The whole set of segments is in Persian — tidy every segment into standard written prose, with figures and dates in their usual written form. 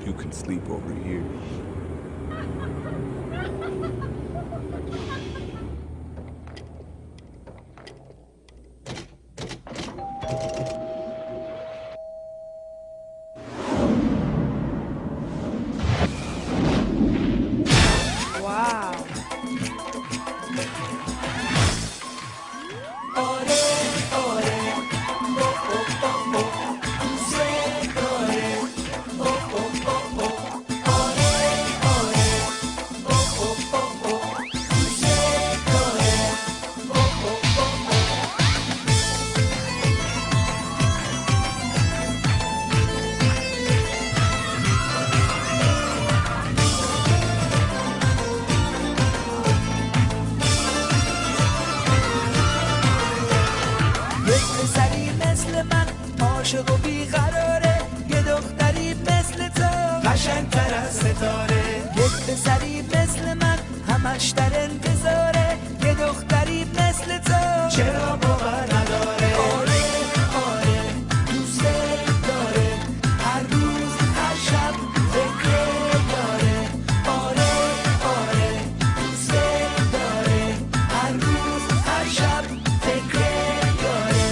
you can sleep over here. عاشق و بیقراره، یه دختری مثل تو قشنگ‌تر از ستاره. یک پسری مثل من همش در انتظاره، یه دختری مثل تو چرا باور نداره. آره آره دوست داره، هر روز هر شب فکر داره. آره آره دوست داره، هر روز هر شب فکر داره.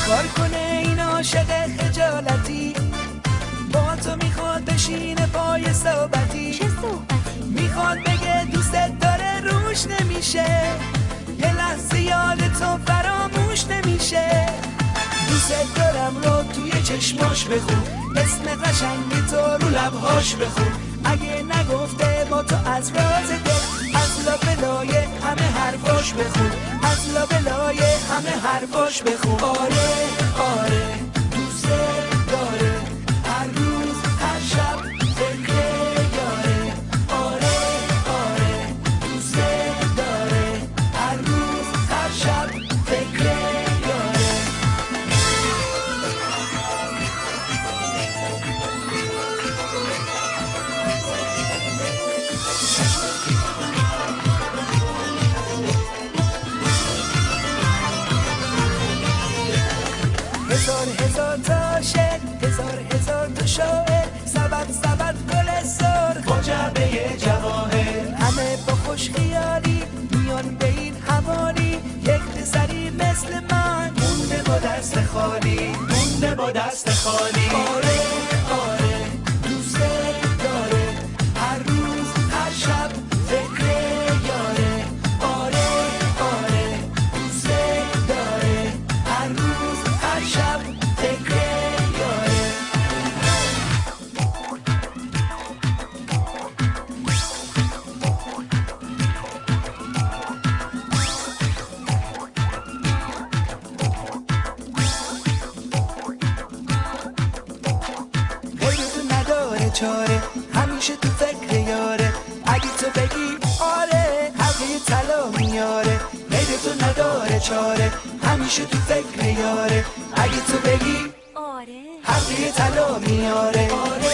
کار کنه این عاشق خجالتی، با تو میخواد بشینه پای صحبتی. چه صحبتی؟ میخواد بگه دوستت داره روش نمیشه، یه لحظه یاد تو فراموش نمیشه. دوستت دارم رو توی چشماش بخون، اسم قشنگ تو رو لبهاش بخون. اگه نگفته با تو از راز دل، از لابلای همه حرفاش بخون، از لابلای همه حرفاش بخون. آره آره دوست داره، هر روز هر شب فکر یاره. آره آره دوست داره، هر روز هر شب فکر یاره. هزار تا شعر، هزار تا شاعر، سبد گل سرخ با جعبه جواهر. همه با خوش خیالی میان به این حوالی، یک پسری مثل من مونده با دست خالی، مونده با دست خالی. آره آره دوست داره، هر روز هر شب فکر یاره. آره آره دوست داره، هر روز هر شب فکر یاره. غیر تو نداره چاره، همیشه تو فکر یاره. اگه تو بگی آره حقی طلا میاره. غیر تو نداره چاره، همیشه تو فکر یاره. اگه تو بگی آره حقی طلا میاره. آره